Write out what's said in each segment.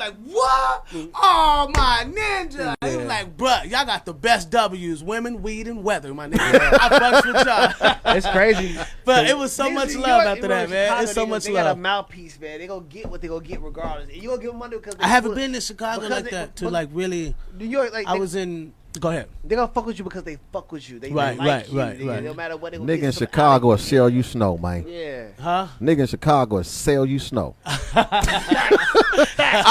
like, what? Oh, my ninja. He was like, bruh, y'all got the best W's, women, weed, and weather, my nigga. I fucks with y'all. It's crazy. But it was so much love after that, man. It's so much love. They got a mouthpiece, man. They gonna get what they gonna get regardless. And you gonna give them money because I haven't been to Chicago like that to like really. New York, like I was in. Go ahead. They gonna fuck with you because they fuck with you. They Right. No matter what. Nigga in Chicago will sell you snow, man. Yeah. Huh? Nigga in Chicago will sell you snow. I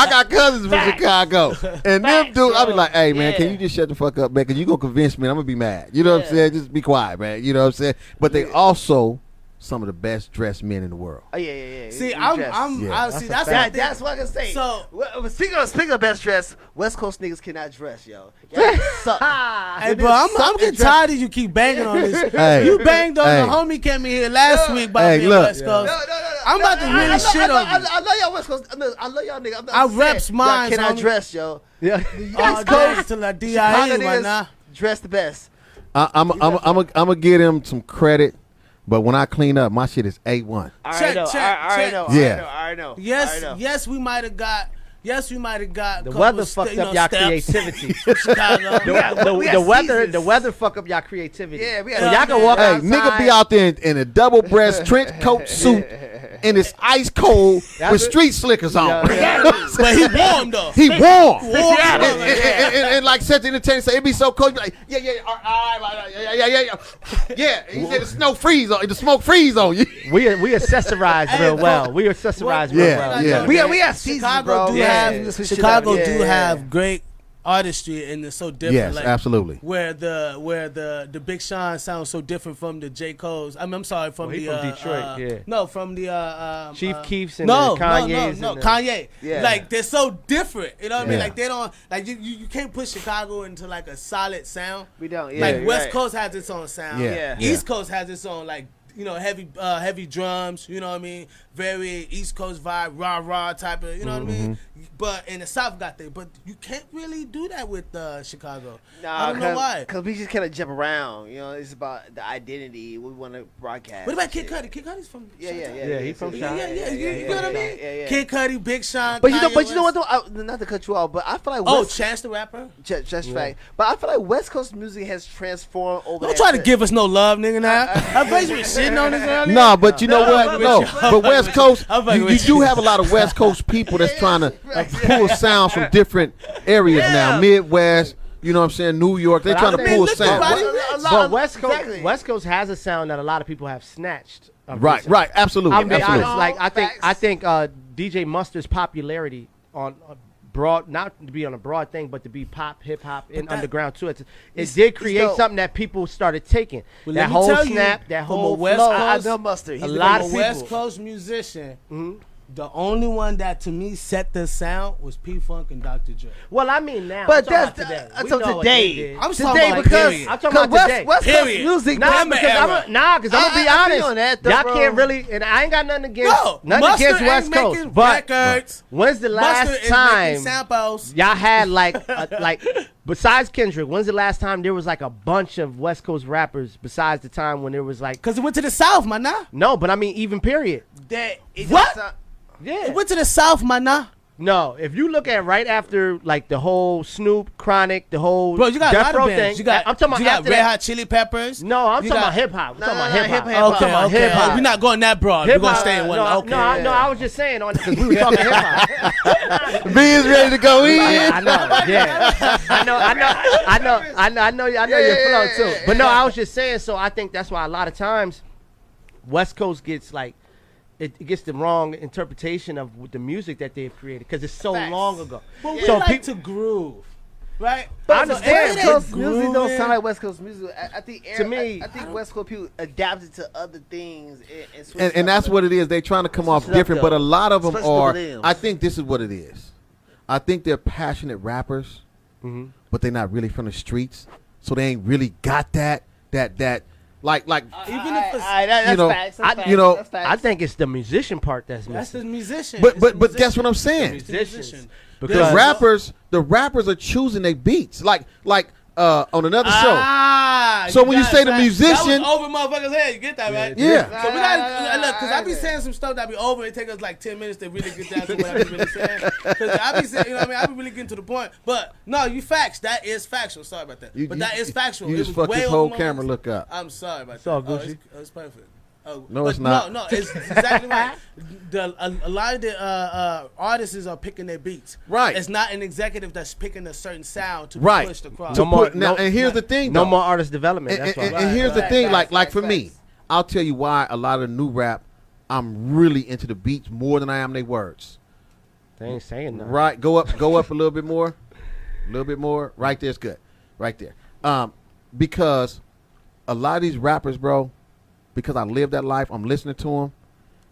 got cousins from Chicago, and them dudes, I be like, hey man, can you just shut the fuck up, man? Cause you gonna convince me, and I'm gonna be mad. You know what I'm saying? Just be quiet, man. You know what I'm saying? But they also some of the best dressed men in the world. Oh yeah. See, that's what I can say. So speaking of best dress, West Coast niggas cannot dress, yo. Y'all suck. Hey, bro, I'm getting tired of you keep banging on this. Hey, you banged on the homie came in here last week by being West Coast. No. I'm about to really shit on you. I love y'all West Coast. I love y'all niggas. I reps mine. Cannot dress, yo. Yeah. All day till I DIA right now. Dress the best. I'm gonna give him some credit. But when I clean up, my shit is A1. I know. Yes, we might have got. The weather fucked up y'all creativity. Chicago. The weather fuck up y'all creativity. Yeah, we so y'all can walk outside. Nigga be out there in a double breast trench coat suit. And it's ice cold with street slickers on. But he warm though. He warm. And like said the entertainer say, it be so cold. You be like, yeah. He said the snow freeze on. The smoke freeze on you. We accessorize real well. We accessorize real well. Yeah. We have seasons, bro. Chicago do have great artistry, and it's so different. Yes, like, absolutely. Where the Big Sean sounds so different from the J. Cole's. I'm sorry, from the from Detroit. No, from the Chief Keef's and Kanye's. No, Kanye. Yeah. Like they're so different. You know what I mean? Like they don't like you can't put Chicago into like a solid sound. We don't. Yeah, like West Coast has its own sound. Yeah. East Coast has its own like. You know, heavy drums, you know what I mean? Very East Coast vibe, rah type of, you know what I mean? But in the South got that. But you can't really do that with Chicago. I don't know why. Because we just kind of jump around. You know, it's about the identity we want to broadcast. What about Kid Cudi? Kid Cudi's from Yeah, he's from Chicago. You know what I mean? Yeah. Kid Cudi, Big Sean, But you know what though? Not to cut you off, but I feel like Chance the Rapper? Just fact. But I feel like West Coast music has transformed over. Don't try to give us no love, nigga, now. I basically shitting on this earlier. No, but you know what? No, but West Coast, you do have a lot of West Coast people that's trying to pull sounds from different areas now. Midwest, you know what I'm saying? New York, they're trying to pull sounds. But West Coast has a sound that a lot of people have snatched. Right, absolutely. I'll be honest. Like I think DJ Mustard's popularity on broad, not to be on a broad thing, but to be pop, hip hop, and underground too. It did create something that people started taking. Well, that whole snap, that whole flow. I know Mustard. He's a lot of West Coast musician. The only one that to me set the sound was P-Funk and Dr. Dre. Well, I mean now. But that's today. I'm talking about today. I'm talking about today. West Coast music. Because I'm gonna be honest. Y'all can't really, and I ain't got nothing against West Coast. But when's the last time y'all had like besides Kendrick? When's the last time there was like a bunch of West Coast rappers besides the time when there was like? Because it went to the South, man. No, but I mean even period. What? Yeah. It went to the South, man. No, if you look at right after like the whole Snoop, Chronic, the whole bro, you got Death a lot Row of bands. thing. I'm talking about you got Red Hot Chili Peppers. No, I'm talking about hip hop. I'm talking about hip hop. Okay. We're not going that broad. We're gonna stay in one. No, I was just saying on because we were talking hip hop. B is ready to go in. I know. Yeah. I know your flow too. But no, I was just saying. So I think that's why a lot of times West Coast gets like. It gets the wrong interpretation of the music that they've created because it's so long ago. But we like to groove, right? But I understand. West Coast music don't sound like West Coast music. I think West Coast people adapted to other things and that's what it is. They're trying to come off different, but a lot of them are. I think this is what it is. I think they're passionate rappers, but they're not really from the streets, so they ain't really got that. Like even if it's facts, I think it's the musician part that's missing. That's the musician. But guess what I'm saying? Musicians. Because the rappers are choosing their beats. Like on another show. So when you say the musician, that was over motherfuckers' head. You get that, right? Yeah. So we gotta look, because I be saying some stuff that be over. It take us like 10 minutes to really get down to what I be really saying. Because I be saying, you know what I mean? I be really getting to the point. But no, you facts. That is factual. Sorry about that. But that is factual. You just fucked this whole camera look up. I'm sorry about that. It's all Gucci. It's perfect. No, it's not. No, it's exactly right. A lot of the artists are picking their beats. Right. It's not an executive that's picking a certain sound to be pushed across. And here's the thing, though. No more artist development. That's and here's the thing, like for me, I'll tell you why a lot of new rap, I'm really into the beats more than I am their words. They ain't saying nothing. Right. Go up a little bit more. A little bit more. Right there's good. Right there. Because a lot of these rappers, bro, because I live that life, I'm listening to them.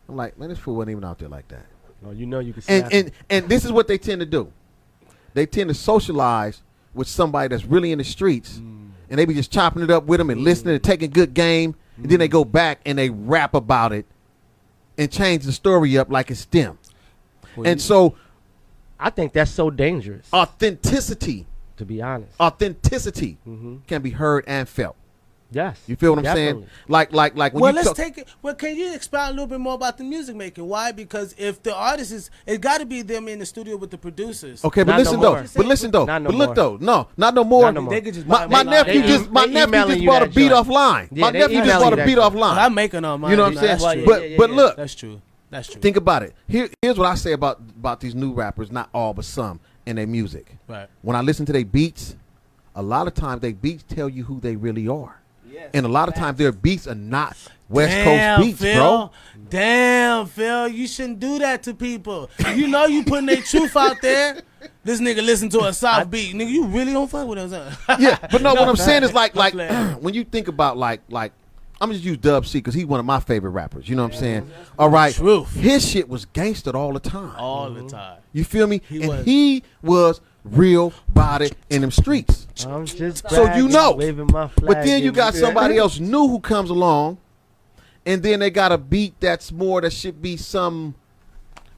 I'm like, man, this fool wasn't even out there like that. Well, you know you can see and this is what they tend to do. They tend to socialize with somebody that's really in the streets, and they be just chopping it up with them and listening and taking good game, and then they go back and they rap about it and change the story up like it's them. Well, and so I think that's so dangerous. Authenticity, to be honest. Authenticity can be heard and felt. Yes. You feel what I'm saying? Like when well, let's take it. Well, can you expound a little bit more about the music making? Why? Because if the artist is, it got to be them in the studio with the producers. Okay, but listen though. But look though. No, not no more. My nephew just bought a beat offline. My nephew just bought a beat offline. I'm making on mine. You know what I'm saying? But look, that's true. That's true. Think about it. Here's what I say about these new rappers. Not all, but some in their music. Right. When I listen to their beats, a lot of times their beats tell you who they really are. And a lot of times their beats are not West Coast beats, Phil. bro. Damn, Phil, you shouldn't do that to people. You know you putting their truth out there. This nigga listen to a South beat. Nigga, you really don't fuck with us, huh? Yeah, but no, what I'm saying is like when you think about like I'm just use Dub C because he's one of my favorite rappers. You know what I'm saying? All right. Truth. His shit was gangstered all the time. All the time. You feel me? He was real about it in them streets. I'm just so you know. Waving my flag, but then you got somebody else new who comes along, and then they got a beat that's more that should be some.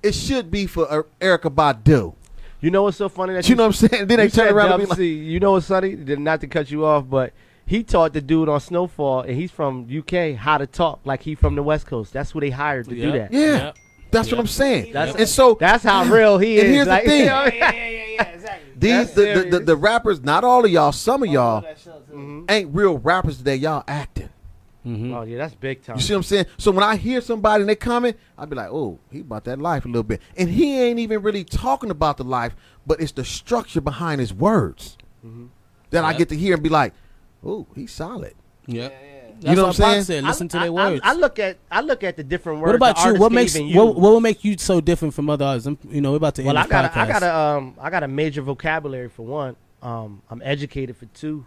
It should be for Erykah Badu. You know what's so funny that you know what I'm saying? Then they turn around and be like, you know what's funny? Not to cut you off, but he taught the dude on Snowfall, and he's from UK, how to talk like he from the West Coast. That's who they hired to do that. Yeah. That's what I'm saying. And so that's how real he is. And here's like, the thing. Yeah, exactly. These the rappers, not all of y'all, some of y'all ain't real rappers today. Y'all acting. Oh yeah, that's big time. You see what I'm saying? So when I hear somebody and they comment, I be like, oh, he about that life a little bit. And he ain't even really talking about the life, but it's the structure behind his words that I get to hear and be like, oh, he's solid. Yeah. You know what I'm saying? Listen to their words. I look at the different words. What about you? What will make you so different from other artists? You know, we're about to end this podcast. I got a major vocabulary for one. I'm educated for two.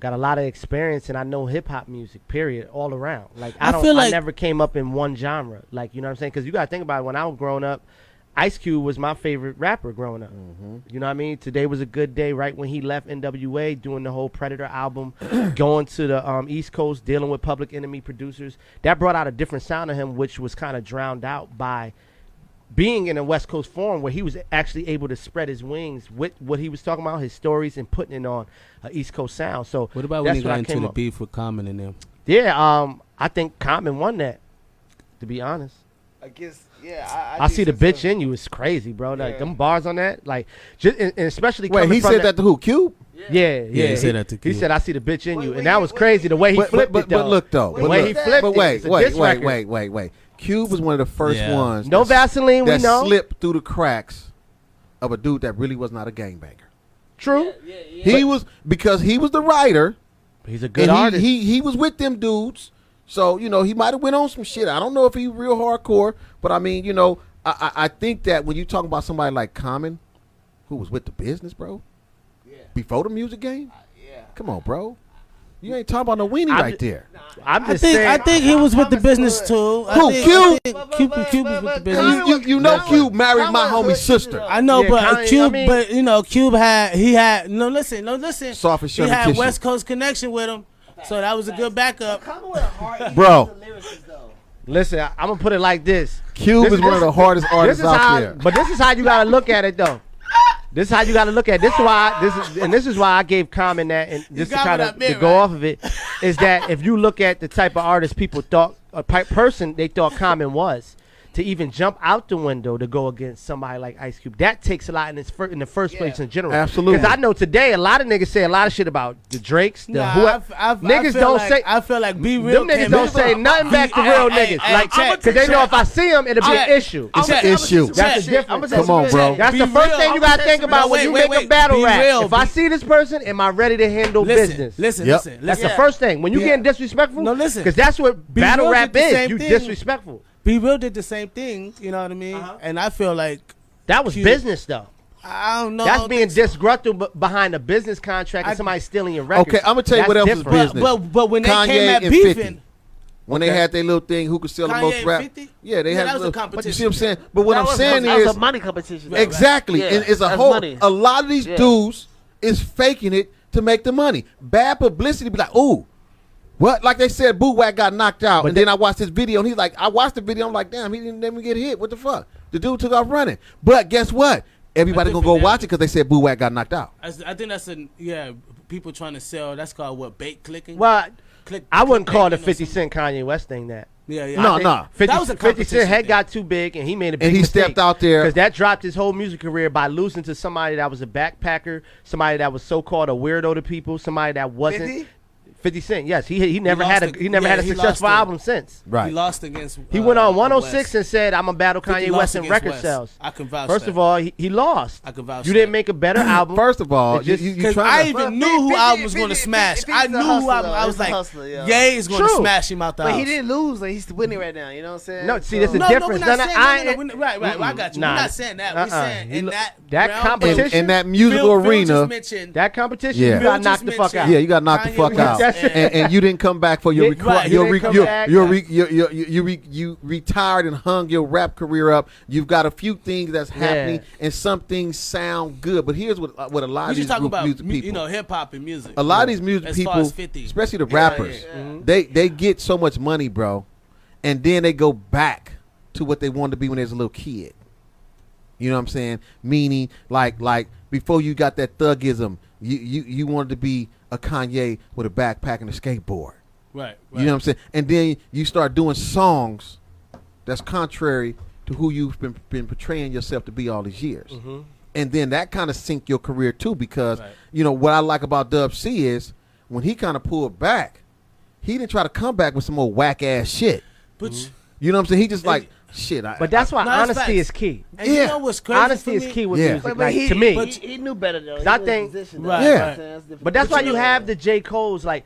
Got a lot of experience, and I know hip hop music. Period, all around. Like I never came up in one genre. Like, you know what I'm saying? Because you got to think about it. When I was growing up, Ice Cube was my favorite rapper growing up. You know what I mean? Today Was a Good Day, right when he left NWA, doing the whole Predator album, going to the East Coast, dealing with Public Enemy producers. That brought out a different sound of him, which was kind of drowned out by being in a West Coast forum where he was actually able to spread his wings with what he was talking about, his stories, and putting it on an East Coast sound. So what about when he got into the beef with Common and them? Yeah, I think Common won that, to be honest. I guess, yeah. I see the bitch in you. It's crazy, bro. Like them bars on that, like, just, and especially. Wait, he said that to who? Cube? Yeah. He said that to Cube. He said, "I see the bitch in you," and that was crazy. The way he flipped it, though. But look, though. The way he flipped it. Wait. Cube was one of the first ones. No Vaseline, we know. That slipped through the cracks of a dude that really was not a gangbanger. True. He was, because he was the writer. He's a good artist. He was with them dudes. So, you know, he might have went on some shit. I don't know if he real hardcore, but I mean, you know, I think that when you talk about somebody like Common, who was with the business, bro, before the music game, come on, bro. You ain't talking about no weenie right there. I'm just saying. I think he was with the business too. Who? Cube? Cube was with the business. You know, Cube married my homie's sister. I know, but Cube, but you know, Cube had no listen. Soft as he had West Coast connection with him. So that was a good backup. Bro. Listen, I'm going to put it like this. Cube is one of the hardest artists out there. But this is how you got to look at it, though. This is how you got to look at it. This is why I gave Common that, and just to kind of to go off of it, is that if you look at the type of artist people thought, person they thought Common was, to even jump out the window to go against somebody like Ice Cube, that takes a lot in the first place in general. Absolutely. Because I know today a lot of niggas say a lot of shit about the Drakes, niggas don't say. I feel like Be Real. Them niggas don't say nothing back to real niggas, like because they know if I see them, it'll be an issue. It's an issue. That's the difference. Come on, bro. That's the first thing you gotta think about when you make a battle rap. If I see this person, am I ready to handle business? Listen. That's the first thing. When you getting disrespectful, no, listen, because that's what battle rap is. You disrespectful. Be Real did the same thing, you know what I mean? And I feel like that was business, though. I don't know. That's being disgruntled behind a business contract and somebody stealing your record. Okay, I'm gonna tell you what else is business. But when they came at beefing, when they had their little thing, who could sell the most rap? 50? Yeah, they had that was a competition. But you see what I'm saying? But what I'm saying that is was a money competition. Exactly, and it's a whole. A lot of these dudes is faking it to make the money. Bad publicity, be like, ooh. What? Like they said, Boo Wack got knocked out, and then I watched this video, and he's like, I watched the video, I'm like, damn, he didn't even get hit. What the fuck? The dude took off running. But guess what? Everybody gonna go watch it because they said Boo Wack got knocked out. I think that's people trying to sell. That's called what? Bait clicking. Well, I wouldn't call the 50 Cent Kanye West thing that. Yeah. No. 50 Cent head got too big, and he made a big mistake. And he stepped out there. Because that dropped his whole music career by losing to somebody that was a backpacker, somebody that was so-called a weirdo to people, somebody that wasn't. 50 Cent, yes, he never had a successful album since. Right, he lost against. He went on 106 and said, "I'm a battle Kanye West in record sales." I can vouch. First of all, he lost. I can vouch. You didn't make a better album. First of all, because I even knew who album was going to smash. I knew who album. I was like, Ye is going to smash him out the house. But he didn't lose. Like he's winning right now. You know what I'm saying? No, see, there's a difference. Right. I got you. We're not saying that. We're saying in that competition, in that musical arena, that competition, you got knocked the fuck out. Yeah, you got knocked the fuck out, and you didn't come back for your. You retired and hung your rap career up. You've got a few things that's happening, and some things sound good. But here's what a lot of these music people, hip hop and music. A lot of these music people, especially the rappers, they get so much money, bro, and then they go back to what they wanted to be when they was a little kid. You know what I'm saying? Meaning, like before you got that thugism, you wanted to be a Kanye with a backpack and a skateboard. Right. You know what I'm saying? And then you start doing songs that's contrary to who you've been portraying yourself to be all these years. Mm-hmm. And then that kind of sink your career too, because you know what I like about Dub C is when he kind of pulled back, he didn't try to come back with some old whack ass shit. But you know what I'm saying? He just like shit. But that's why honesty is key. And you know what's crazy? Honesty is key with music. Like, to me, he knew better though. I think But that's why you have the J. Cole's. Like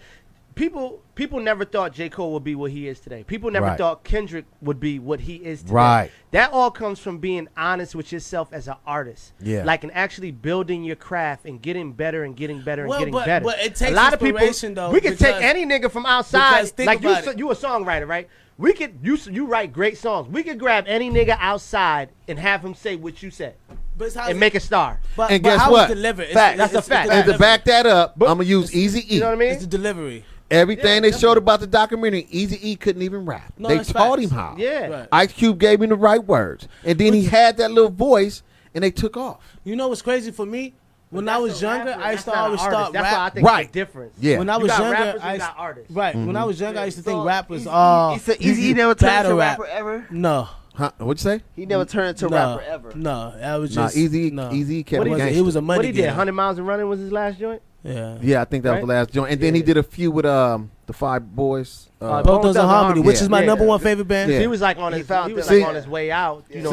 people never thought J. Cole would be what he is today. People never thought Kendrick would be what he is today. Right. That all comes from being honest with yourself as an artist. Yeah. Like, and actually building your craft and getting better and getting better and getting better. But it takes a lot of people, though. We can take any nigga from outside. Like you a songwriter, right? We could you write great songs. We could grab any nigga outside and have him say what you said. And make a star. And guess what? That's a fact. And to back that up, I'm going to use Eazy-E. You know what I mean? It's the delivery. Everything they showed about the documentary, Eazy-E couldn't even rap. They taught him how. Yeah. Right. Ice Cube gave him the right words. And then he had that little voice, and they took off. You know what's crazy for me? When I was younger, I used to always start rap. That's why I think it's the difference. Yeah. When I was younger, I got artists. Right. Mm-hmm. When I was younger, I used to think rap was all Eazy-E never turned into a rapper ever? No. Huh? What'd you say? He never turned into a rapper ever. No, I was just Eazy kept it. He was a money. What he did? 100 Miles and Running was his last joint. Yeah, I think that was the last joint. And then he did a few with the Five Boys. Both Those in Harmony, which is my number one favorite band. Yeah. He was like on his on his way out. You know,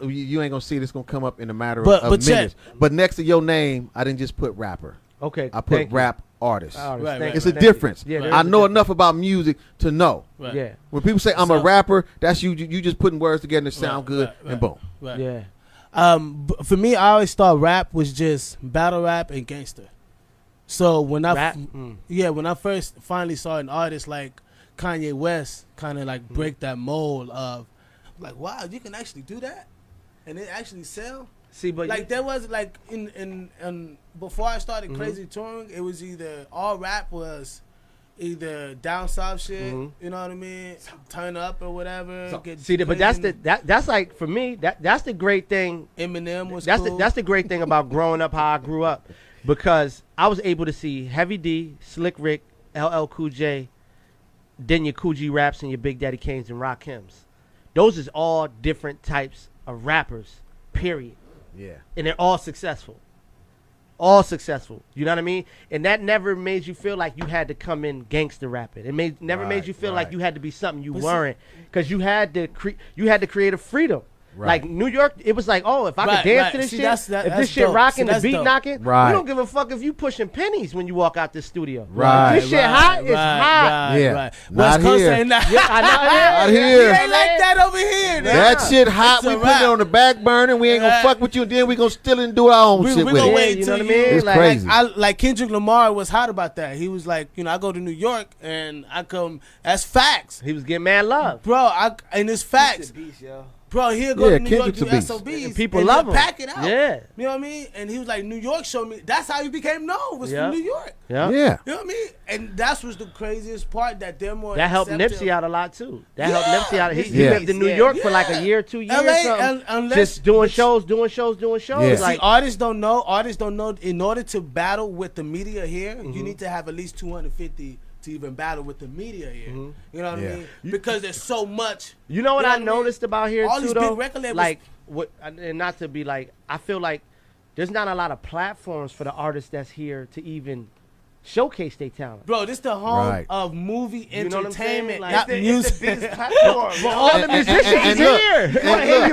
you ain't gonna see this gonna come up in a matter of minutes. But next to your name, I didn't just put rapper. Okay, I put rap artist. Right. It's a difference. I know enough about music to know. Right. Yeah. When people say I'm a rapper, that's you just putting words together and sound good and boom. Right. Yeah. For me, I always thought rap was just battle rap and gangster. So when I first finally saw an artist like Kanye West kind of like break that mold of like, wow, you can actually do that and it actually sell. See, but like there was like in before I started crazy touring, it was either all rap was either down south shit, you know what I mean, turn up or whatever. So, but that's like for me that's the great thing. Eminem was cool. That's the great thing about growing up how I grew up, because I was able to see Heavy D, Slick Rick, LL Cool J, then your Cool G Raps and your Big Daddy Kanes and Rakims. Those is all different types of rappers. Period. Yeah. And they're all successful. All successful. You know what I mean? And that never made you feel like you had to come in gangster rapping. It never made you feel like you had to be something you weren't, because you had to create a freedom. Right. Like New York, it was like, oh, if I could dance to this shit, if this shit rocking, the beat knocking, we don't give a fuck if you pushing pennies when you walk out this studio. Right. If this shit hot, it's hot. Yeah. West Coast ain't not. Not here. It ain't like that over here. That shit hot. We put it on the back burner. We ain't gonna fuck with you. And then we gonna steal it and do our own shit with it. Wait, you know what I mean? It's crazy. Like Kendrick Lamar was hot about that. He was like, I go to New York and I come. That's facts. He was getting mad love, bro. And it's facts. Bro, he'll go to New York, do Kendrick's SOBs. And people love him. Pack it out. Yeah. You know what I mean? And he was like, New York showed me. That's how he became known, was from New York. Yeah. You know what I mean? And that's was the craziest part, that they're more that helped Nipsey out a lot to. That helped Nipsey out. He lived in New York for like a year, 2 years. LA, just doing shows. Yeah. Like, artists don't know. In order to battle with the media here, you need to have at least 250 to even battle with the media here. You know what I mean? Because there's so much. You know what I noticed about here all too, these though? big record labels. Like, and not to be like, I feel like there's not a lot of platforms for the artists that's here to even showcase their talent. Bro, this the home of movie entertainment, not music. It's the biggest platform. But all the musicians here.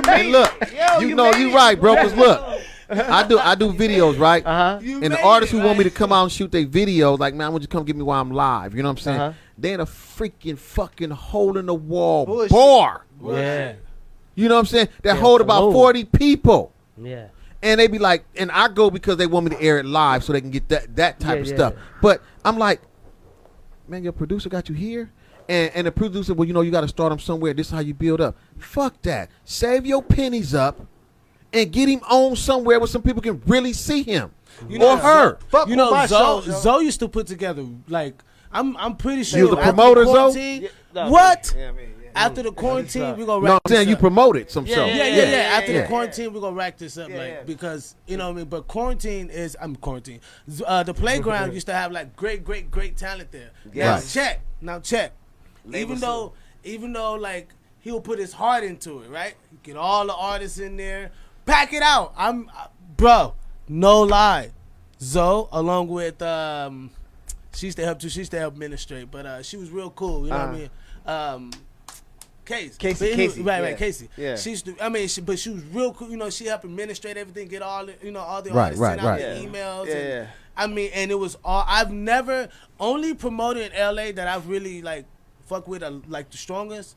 And look, you know you right, bro. Cause look, I do videos, right? And the artists who want me to come out and shoot their videos, like, man, I want you to come get me while I'm live. You know what I'm saying? They in a freaking fucking hole in the wall bar. Yeah. You know what I'm saying? That hold about 40 people. Yeah. And they be like, and I go because they want me to air it live so they can get that type of stuff. But I'm like, man, your producer got you here? And the producer, well, you got to start them somewhere. This is how you build up. Fuck that. Save your pennies up and get him on somewhere where some people can really see him or her. Zoe used to put together, like, I'm pretty sure. You was a promoter, Zoe? What? Yeah, after the quarantine, we're going to rack this up. No, I'm saying you promoted some shows. Yeah. After the quarantine, we're going to rack this up. Because, you know what I mean? But quarantine is, the playground used to have, like, great talent there. Now check. Even though, like, he'll put his heart into it, right? Get all the artists in there. Pack it out. Bro, no lie. Zoe, along with, she used to help too. She used to help administrate, but she was real cool. You know what I mean? Casey. Right, Casey. Yeah. She used to, but she was real cool. She helped administrate everything, get all the, all the artists send out the emails. Yeah. And it was all. I've never only promoted in LA that I've really like fuck with like the strongest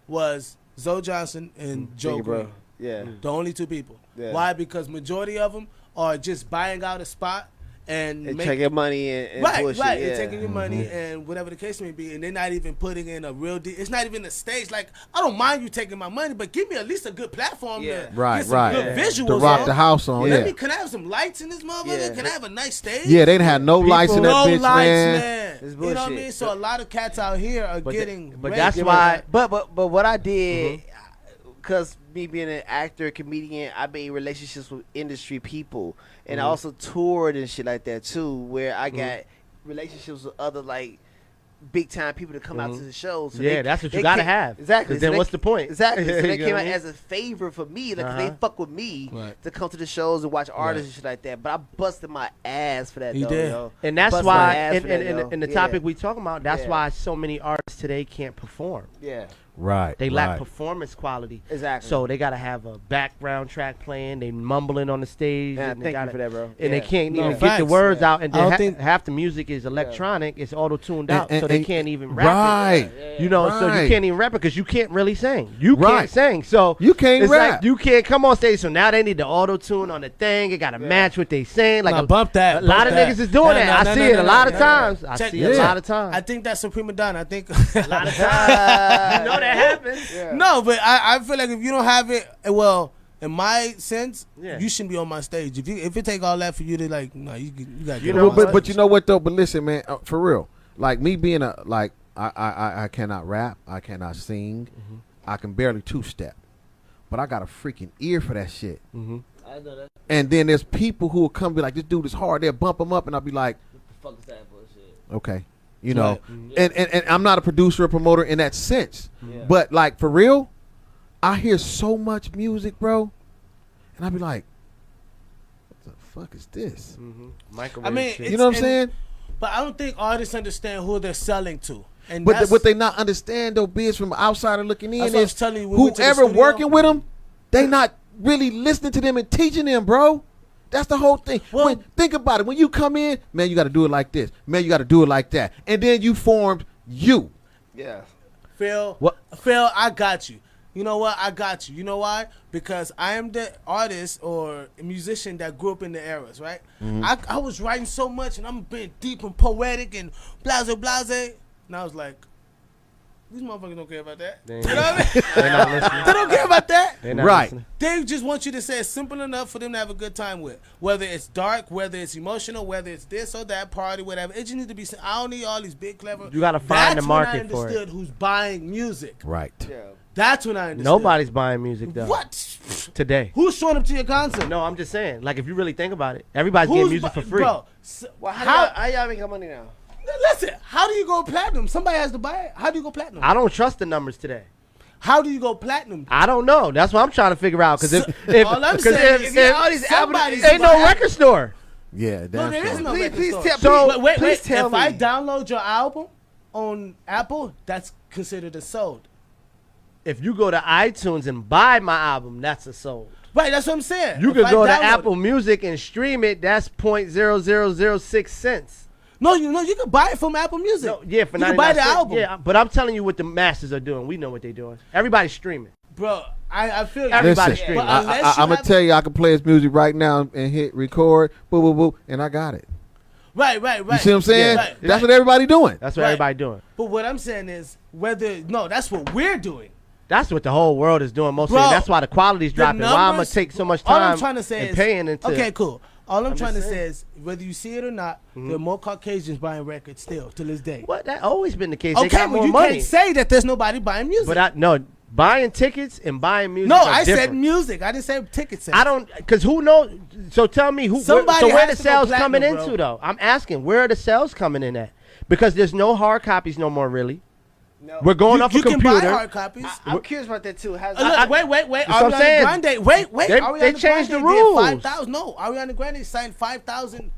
was Zoe Johnson and Joe Green. Yeah. The only two people. Yeah. Why? Because majority of them are just buying out a spot and taking money and bullshit. Right, and taking your money and whatever the case may be, and they're not even putting in a real deal. It's not even a stage. Like, I don't mind you taking my money, but give me at least a good platform to get some good visuals to rock the house on. Can I have some lights in this motherfucker? Yeah. Can I have a nice stage? Yeah, they didn't have no lights in that bitch, man. You know what I mean? So a lot of cats out here are getting. But that's why. But what I did. Because me being an actor, comedian, I made relationships with industry people. And I also toured and shit like that, too, where I got relationships with other, like, big-time people to come out to the shows. So that's what you got to have. Exactly. Then what's the point? Exactly. So they came out as a favor for me. Like, they fuck with me to come to the shows and watch artists and shit like that. But I busted my ass for that, Yo. And that's why, in the topic we talking about, that's why so many artists today can't perform. Yeah. Right. They lack performance quality. Exactly. So they gotta have a background track playing. They mumbling on the stage. Yeah, thank you for that, bro. And they can't even get the words out. And half the music is electronic. It's auto tuned out, so they can't even rap it. So you can't even rap it because you can't really sing. You can't sing. So you can't rap. Like you can't come on stage. So now they need the auto tune on the thing. It gotta match what they sing. Like bump that. A lot of niggas is doing that. I see it a lot of times. I see it a lot of times. I think that's a prima donna. I think a lot of times. You know that happens. No, but I feel like if you don't have it, well, in my sense, you shouldn't be on my stage. If it take all that for you to like, no, you got. But you know what though? But listen, man, for real, like me being I cannot rap, I cannot sing, I can barely two-step, but I got a freaking ear for that shit. I know that. And then there's people who will come and be like, this dude is hard. They'll bump him up, and I'll be like, what the fuck is that bullshit? Okay. You know, and I'm not a producer or promoter in that sense. Yeah. But, like, for real, I hear so much music, bro, and I'll be like, what the fuck is this? Microwave I mean, shit. You know what I'm saying? But I don't think artists understand who they're selling to. And but what they not understand, though, Biz, from an outsider looking in is telling you, whoever working with them, they not really listening to them and teaching them, bro. That's the whole thing. Well, think about it. When you come in, man, you got to do it like this. Man, you got to do it like that. And then you formed you. Yeah. Phil, I got you. You know what? I got you. You know why? Because I am the artist or musician that grew up in the eras, right? I was writing so much, and I'm being deep and poetic and blase. And I was like, these motherfuckers don't care about that. You know what I mean? They're not listening. They don't care about that. Right. Listening. They just want you to say it's simple enough for them to have a good time with. Whether it's dark, whether it's emotional, whether it's this or that party, whatever. It just needs to be. I don't need all these big clever. You got to find the market for it. That's when I understood who's buying music. Right. Yeah. That's when I understood. Nobody's buying music though. What? Today. Who's showing up to your concert? No, I'm just saying. Like, if you really think about it, everybody's getting music for free. Bro, Well, how y'all making money now? Listen, how do you go platinum? Somebody has to buy it. How do you go platinum? I don't trust the numbers today. How do you go platinum? I don't know. That's what I'm trying to figure out. Because all I'm saying is all these somebody's ain't no record store. Yeah, No, there is no record Please store. tell So me. wait. Tell If me. I download your album on Apple, that's considered a sold. If you go to iTunes and buy my album, that's a sold. Right, that's what I'm saying. You If can I go to download Apple it. Music and stream it. That's 0.0006 cents. No, you can buy it from Apple Music. No, yeah, for you 99 can buy the cents. album. Yeah, but I'm telling you what the masters are doing. We know what they're doing. Everybody's streaming. Bro, I feel you. Everybody's Listen, streaming. But unless you I'm going to have- tell you, I can play his music right now and hit record, boo, boo, boo, and I got it. Right. You see what I'm saying? Yeah, right. That's what everybody doing. That's what Right. everybody doing. But what I'm saying is that's what we're doing. That's what the whole world is doing mostly. Bro, That's why the quality's dropping. Why I'm going to take so much time all I'm trying to say and is, paying into okay, cool. All I'm trying to just say saying. is, whether you see it or not, there are more Caucasians buying records still to this day. What? That always been the case. They Okay, got well, more you money. can't say that there's nobody buying music. But buying tickets and buying music no, are I different. said music. I didn't say ticket sales. I don't, because who knows? So tell me, Somebody where has the to go sales platinum, coming bro. into, though? I'm asking, where are the sales coming in at? Because there's no hard copies no more, really. No. We're going off a You can computer. buy hard copies. I'm curious about that too. How's Look, wait. what I'm saying. Ariana Grande. Wait. They Ariana changed the Grande rules. did 5,000. No, Ariana Grande signed 5,000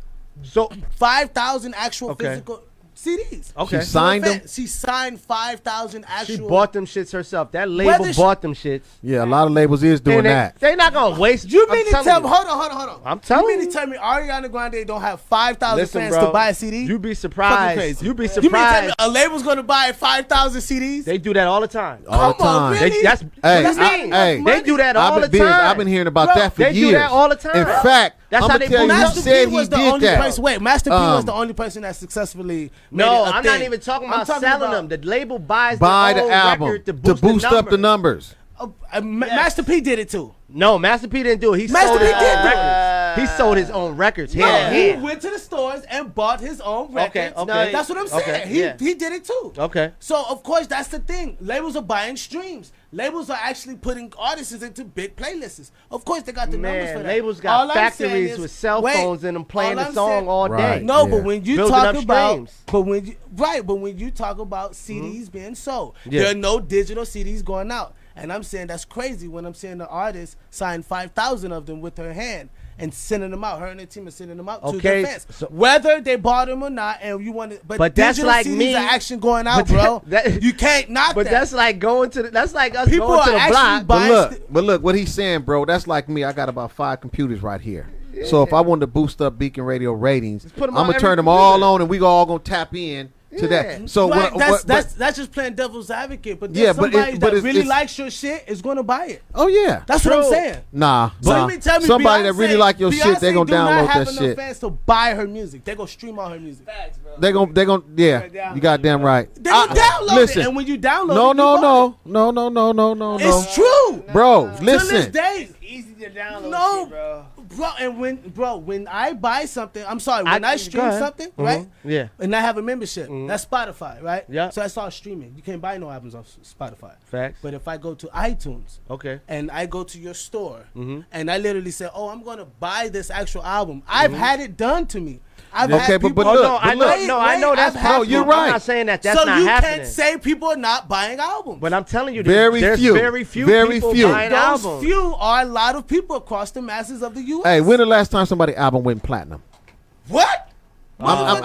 So 5,000 actual Okay. physical CDs. okay, She signed them? She signed 5,000 actual. she bought them shits herself. That label bought them shits. Yeah, a lot of labels is doing And that. They not gonna waste. You I'm mean to telling tell you. me? Hold on. I'm telling you. mean you. to tell me Ariana Grande don't have 5,000 Listen, fans bro, to buy a CD? You be Fucking surprised. crazy. You be You mean to tell me surprised. a label's gonna buy 5,000 CDs? They do that all the time. All the Come on, time. really? That's Hey, what I mean. hey, They do that all the Biz, time. I've been hearing about Bro, that for they years. do that all the time. In fact, That's I'm how gonna they tell you, pull he Master said P he was the did only that. person. Wait, Master P was the only person that successfully. Made No, it a I'm thing. not even talking about talking selling about- them. The label buys Buy the the whole album record to to boost up the numbers. Master P did it too. No, Master P didn't do it. He Master sold P his did own do it. records. He sold his own records. No, Yeah, he yeah. went to the stores and bought his own records. okay. That's what I'm saying. Okay, He did it too. Okay. So of course that's the thing. Labels are buying streams. Labels are actually putting artists into big playlists. Of course they got the numbers for Man, that. labels All got I'm saying factories is- with cell wait, phones in them playing all the I'm song saying- all day. Right. No, Yeah. but when you Building talk up about, streams. but when you talk about CDs being sold, Yeah. there are no digital CDs going out, and I'm saying that's crazy when I'm seeing the artist sign 5,000 of them with her hand and sending them out. Her and her team are sending them out to Okay, their fans, so- whether they bought them or not. And you want to, but that's digital like CDs me- are actually going out, but that- bro. that- you can't knock But that. that's like going to that's like us People going to are the actually block. buying- But look, what he's saying, bro, that's like me. I got about 5 computers right here. So if I wanted to boost up Beacon Radio ratings, put 'em I'm on gonna every turn them all computer. on, and we all gonna tap in to that. So Right, what? that's just playing devil's advocate. But Yeah, there's but somebody that it's- really it's- likes your shit is going to buy it. Oh yeah, That's what I'm True. saying. nah. So you mean tell me Somebody that Beyonce- really like your shit, they Beyonce gonna do not download have that enough shit. fans to buy her music. They gonna stream all her music. Facts, bro. They gonna yeah. You goddamn right. They gonna download listen. it, and when you download No, it, no, you buy no. it. It's true. Bro, To this listen. day, Easy to download No. shit, bro. when I buy something, I'm sorry, when I stream something, right? Yeah. And I have a membership, that's Spotify, right? Yeah. So I start streaming. You can't buy no albums off Spotify. Facts. But if I go to iTunes, and I go to your store, and I literally say, "Oh, I'm gonna buy this actual album," I've had it done to me. I know that's possible. No, you're right. I'm not saying that that's not happening. So you can't say people are not buying albums. But I'm telling you, there's very few people buying albums. Those few are a lot of people across the masses of the U.S. Hey, when the last time somebody's album went platinum? What? I'm